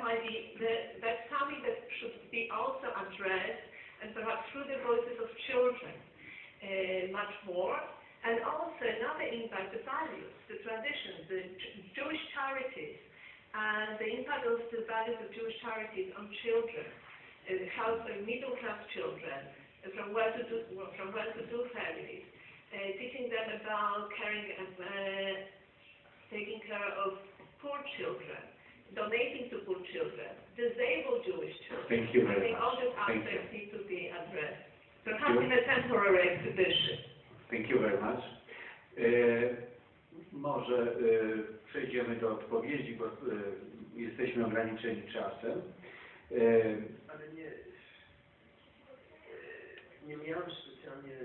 might be that's something that should be also addressed, and perhaps through the voices of children, much more. And also another impact, the values, the traditions, the Jewish charities, and the impact of the values of Jewish charities on children, helping middle-class children from well-to-do families, teaching them about caring and taking care of poor children, donating to poor children, disabled Jewish children. Thank you very much. I think all these aspects need to be addressed, perhaps in a temporary exhibition. Thank you very much. Może przejdziemy do odpowiedzi, bo jesteśmy ograniczeni czasem. Ale nie miałem specjalnie,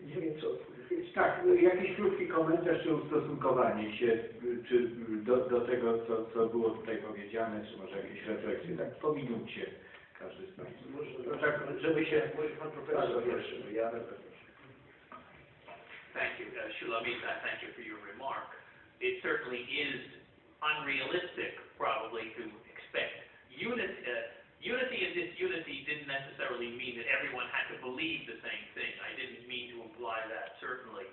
nie wiem co odpowiedzieć. Tak, jakiś krótki komentarz czy ustosunkowanie się czy do tego, co było tutaj powiedziane, czy może jakieś refleksje, tak po minucie każdy z Państwa. Może tak, żeby się, może Pan Profesor pierwszy, ja Thank you, Shulamita, thank you for your remark. It certainly is unrealistic, probably, to expect unity. Unity and disunity didn't necessarily mean that everyone had to believe the same thing. I didn't mean to imply that, certainly.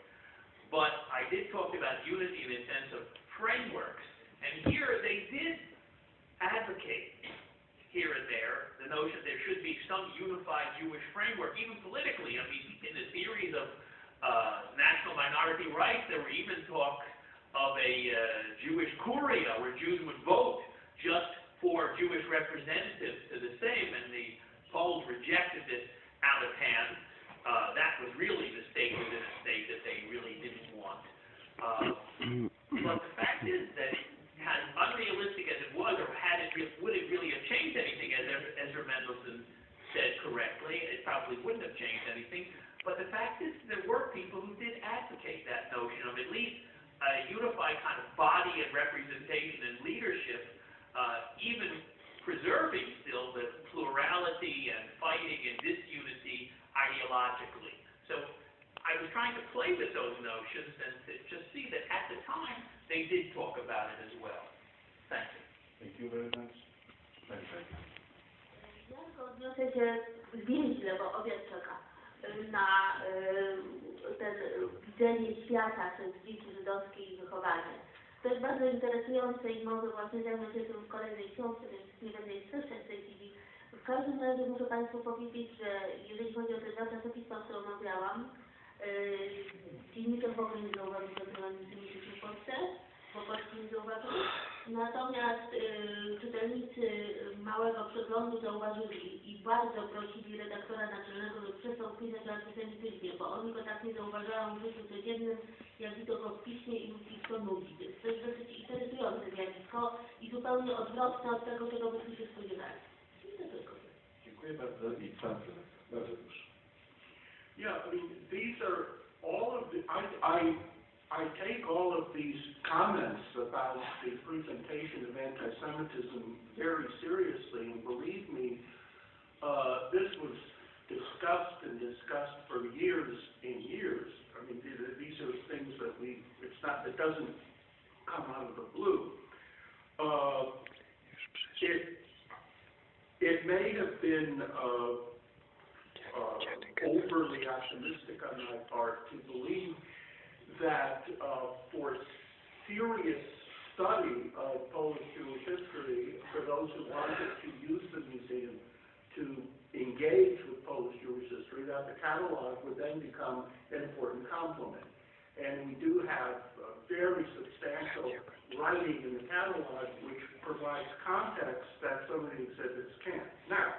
But I did talk about unity in the sense of frameworks. And here they did advocate, here and there, the notion there should be some unified Jewish framework, even politically. I mean, in the theories of national minority rights, there were even talk of a Jewish Curia, where Jews would vote just for Jewish representatives to the same, and the Poles rejected this out of hand. That was really the state within a state that they really didn't want. But the fact is that as unrealistic as it was, or would it really have changed anything, as Ezra Mendelsohn said correctly, it probably wouldn't have changed anything. But the fact is there were people who did advocate that notion of at least a unified kind of body and representation and leadership, even preserving still the plurality and fighting and disunity ideologically. So I was trying to play with those notions and to just see that at the time they did talk about it as well. Thank you. Thank you very much. Ja tylko odniosę się zwięźle, bo obiad czeka, na ten widzenie świata przez dzieci żydowskie i wychowanie. To jest bardzo interesujące i może właśnie zajmę się tym w kolejnej książce, więc nie będę jej streszczać w tej chwili. W każdym razie muszę Państwu powiedzieć, że jeżeli chodzi o te dwa czasopisma, które omawiałam, dziennikarz w ogóle nie zauważył antysemitycznych w Polsce, po polsku nie zauważył. Natomiast czytelnicy Małego Przeglądu zauważyli i bardzo prosili redaktora naczelnego, żeby przestał pisać o antysemityzmie, bo oni go tak nie zauważają w życiu codziennym, jak i to go w piśmie i ich to nudzi. Więc to jest dosyć interesujące zjawisko i zupełnie odwrotne od tego, czego byśmy się spodziewali. I to tylko. Dziękuję bardzo i Pan Profesor. Bardzo proszę. Yeah, I mean, these are all of the, I take all of these comments about the presentation of anti-Semitism very seriously, and believe me, this was discussed for years and years. I mean, these are things that it doesn't come out of the blue. It may have been overly optimistic on my part to believe that for serious study of Polish Jewish history, for those who wanted to use the museum to engage with Polish Jewish history, that the catalog would then become an important complement. And we do have very substantial writing in the catalog which provides context that some of the exhibits can't. Now,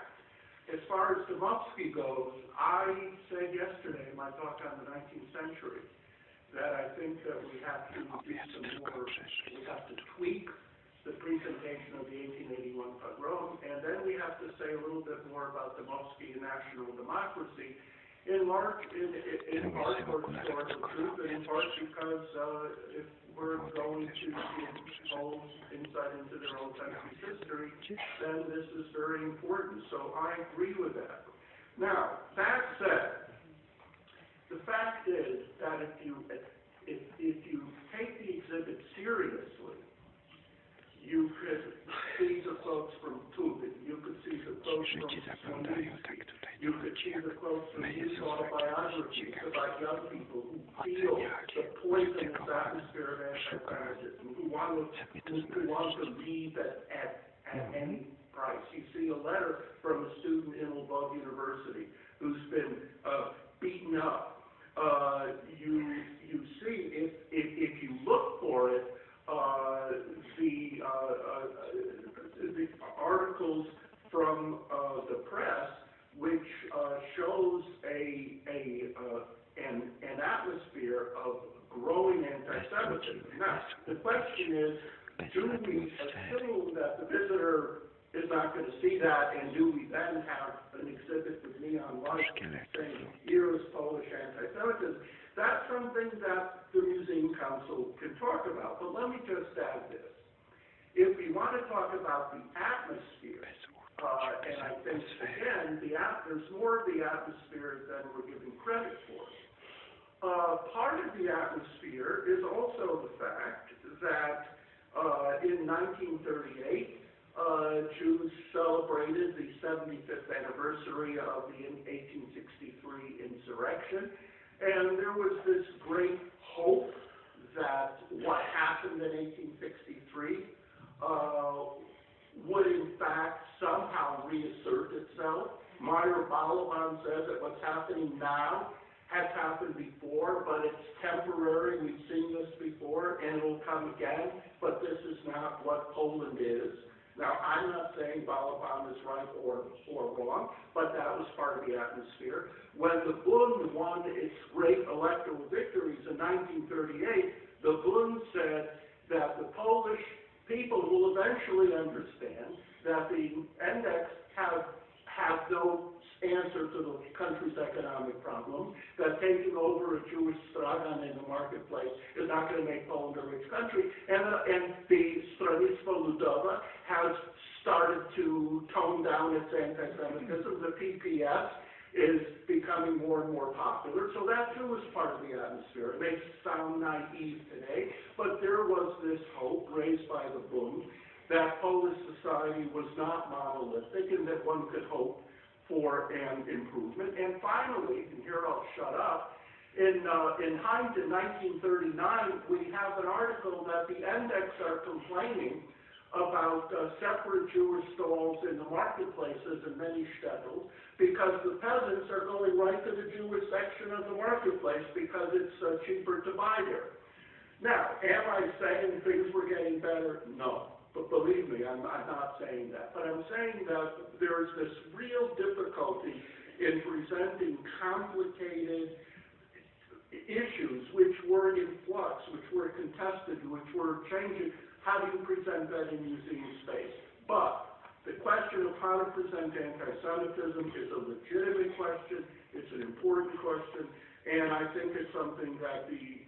as far as Dymowski goes, I said yesterday in my talk on the 19th century that I think that we have to do some more, we have to tweak the presentation of the 1881 pogrom, and then we have to say a little bit more about Dymowski and national democracy, in part for historical truth, and in part because if we're going to give Poles insight into their own country's history, then this is very important. So I agree with that. Now, that said, the fact is that if you take the exhibit seriously, you could see the quotes from Tubin, you could see the quotes from Stronę, you could see the quotes from these autobiographies about young people who feel the poisonous atmosphere of anti-Semitism, who want to leave at any price. You see a letter from a student in Lvov University who's been beaten up. You see, if you look for it, the articles from the press, which shows an atmosphere of growing anti-Semitism. Now, the question is, do we assume that the visitor is not going to see that, and do we then have an exhibit with neon lights saying, here is Polish anti-Semitism? That's something that the Museum Council can talk about. But let me just add this. If we want to talk about the atmosphere, and I think, again, there's more of the atmosphere than we're giving credit for. Part of the atmosphere is also the fact that in 1938, Jews celebrated the 75th anniversary of the 1863 insurrection, and there was this great hope that what happened in 1863 would in fact somehow reassert itself. Meyer Balaban says that what's happening now has happened before, but it's temporary. We've seen this before, and it will come again, but this is not what Poland is. Now, I'm not saying Balaban is right or wrong, but that was part of the atmosphere. When the Bund won its great electoral victories in 1938, the Bund said that the Polish people will eventually understand that the index have no answer to the country's economic problems, that taking over a Jewish stragan in the marketplace is not going to make Poland a rich country, and the Stronnictwo Ludowe has started to tone down its anti-Semitism. The PPS is becoming more and more popular, so that too is part of the atmosphere. It may sound naive today, but there was this hope raised by the Bund that Polish society was not monolithic and that one could hope for an improvement. And finally, and here I'll shut up, in Heinz in 1939, we have an article that the index are complaining about separate Jewish stalls in the marketplaces in many shtetls because the peasants are going right to the Jewish section of the marketplace because it's cheaper to buy there. Now, am I saying things were getting better? No. But believe me, I'm not saying that. But I'm saying that there's this real difficulty in presenting complicated issues which were in flux, which were contested, which were changing. How do you present that in museum space? But the question of how to present anti-Semitism is a legitimate question. It's an important question. And I think it's something that the